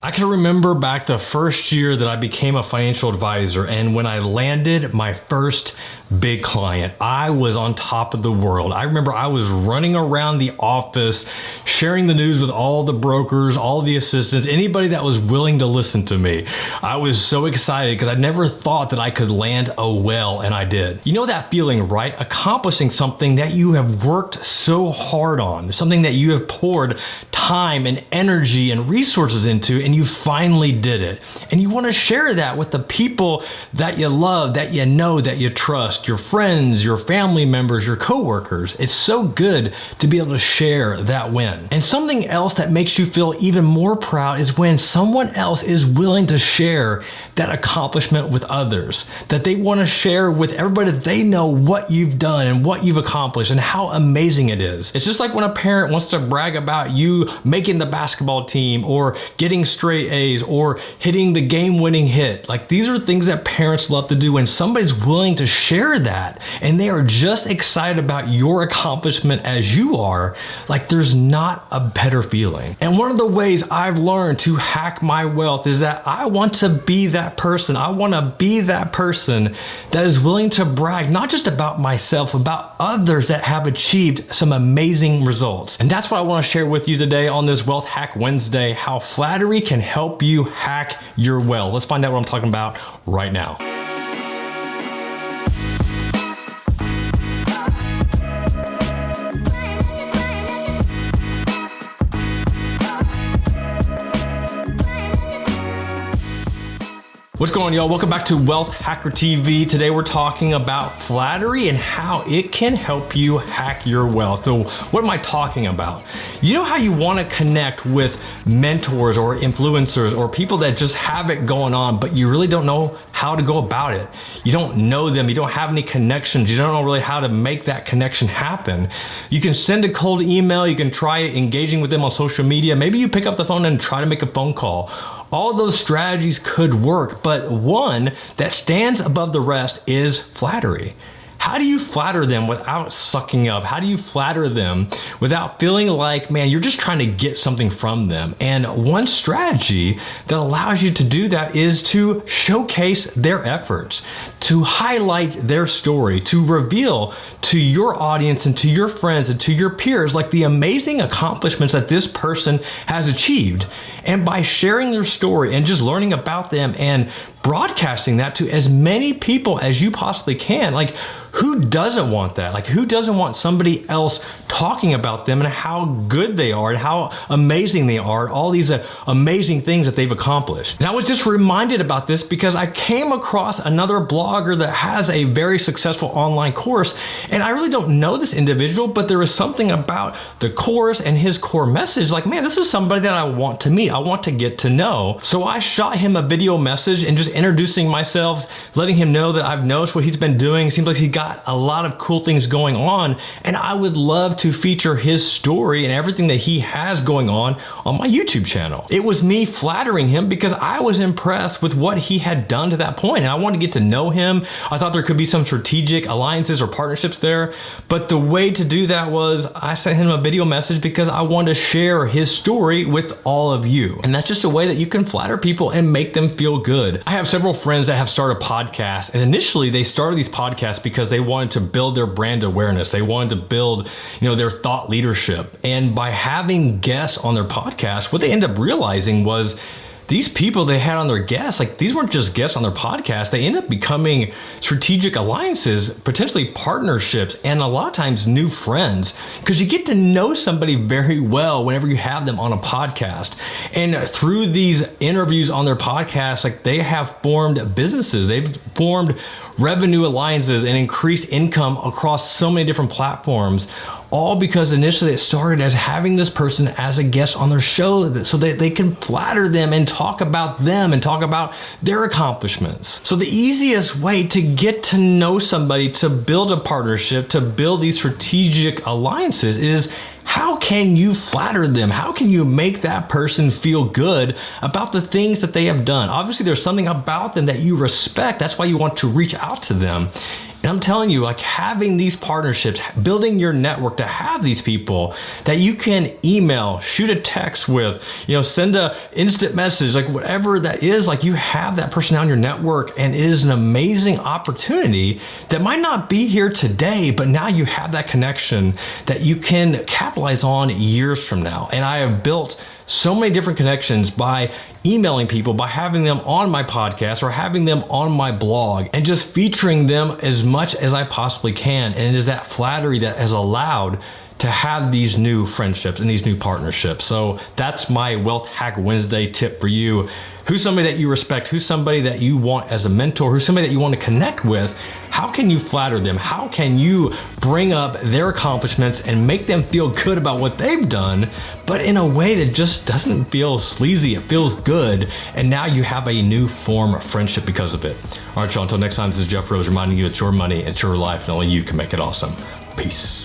I can remember back the first year that I became a financial advisor, and when I landed my first big client, I was on top of the world. I remember I was running around the office, sharing the news with all the brokers, all the assistants, anybody that was willing to listen to me. I was so excited because I never thought that I could land a well, and I did. You know that feeling, right? Accomplishing something that you have worked so hard on, something that you have poured time and energy and resources into, and you finally did it. And you want to share that with the people that you love, that you know, that you trust, your friends, your family members, your coworkers. It's so good to be able to share that win. And something else that makes you feel even more proud is when someone else is willing to share that accomplishment with others, that they want to share with everybody that they know what you've done and what you've accomplished and how amazing it is. It's just like when a parent wants to brag about you making the basketball team or getting straight A's or hitting the game-winning hit. Like, these are things that parents love to do when somebody's willing to share that and they are just excited about your accomplishment as you are. Like, there's not a better feeling. And one of the ways I've learned to hack my wealth is that I want to be that person. I want to be that person that is willing to brag, not just about myself, about others that have achieved some amazing results. And that's what I want to share with you today on this Wealth Hack Wednesday, how flattery can help you hack your wealth. Let's find out what I'm talking about right now. What's going on, y'all? Welcome back to Wealth Hacker TV. Today we're talking about flattery and how it can help you hack your wealth. So what am I talking about? You know how you want to connect with mentors or influencers or people that just have it going on, but you really don't know how to go about it. You don't know them. You don't have any connections. You don't know really how to make that connection happen. You can send a cold email. You can try engaging with them on social media. Maybe you pick up the phone and try to make a phone call. All those strategies could work, but one that stands above the rest is flattery. How do you flatter them without sucking up? How do you flatter them without feeling like, man, you're just trying to get something from them? And one strategy that allows you to do that is to showcase their efforts, to highlight their story, to reveal to your audience and to your friends and to your peers like the amazing accomplishments that this person has achieved. And by sharing their story and just learning about them and broadcasting that to as many people as you possibly can, like, who doesn't want that? Like, who doesn't want somebody else talking about them and how good they are and how amazing they are, all these amazing things that they've accomplished. And I was just reminded about this because I came across another blogger that has a very successful online course, and I really don't know this individual, but there was something about the course and his core message, like, man, this is somebody that I want to meet. I want to get to know. So I shot him a video message and just introducing myself, letting him know that I've noticed what he's been doing. Seems like he got a lot of cool things going on, and I would love to feature his story and everything that he has going on my YouTube channel. It was me flattering him because I was impressed with what he had done to that point, and I wanted to get to know him. I thought there could be some strategic alliances or partnerships there, but the way to do that was I sent him a video message because I wanted to share his story with all of you. And that's just a way that you can flatter people and make them feel good. I have several friends that have started podcasts, and initially they started these podcasts because they wanted to build their brand awareness. They wanted to build, their thought leadership. And by having guests on their podcast, what they ended up realizing was these people they had on their guests, like, these weren't just guests on their podcast. They ended up becoming strategic alliances, potentially partnerships, and a lot of times new friends, because you get to know somebody very well whenever you have them on a podcast. And through these interviews on their podcast, like, they have formed businesses. They've formed revenue alliances and increased income across so many different platforms, all because initially it started as having this person as a guest on their show so that they can flatter them and talk about them and talk about their accomplishments. So the easiest way to get to know somebody, to build a partnership, to build these strategic alliances is, how can you flatter them? How can you make that person feel good about the things that they have done? Obviously, there's something about them that you respect. That's why you want to reach out to them. And I'm telling you, like having these partnerships, building your network to have these people that you can email, shoot a text with, send a instant message, like whatever that is, like you have that person on your network, and it is an amazing opportunity that might not be here today, but now you have that connection that you can capitalize on years from now. And I have built so many different connections by emailing people, by having them on my podcast or having them on my blog and just featuring them as much as I possibly can. And it is that Flattery that has allowed to have these new friendships and these new partnerships. So that's my Wealth Hack Wednesday tip for you. Who's somebody that you respect? Who's somebody that you want as a mentor? Who's somebody that you want to connect with? How can you flatter them? How can you bring up their accomplishments and make them feel good about what they've done, but in a way that just doesn't feel sleazy? It feels good. And now you have a new form of friendship because of it. All right, y'all, until next time, this is Jeff Rose reminding you it's your money, it's your life, and only you can make it awesome. Peace.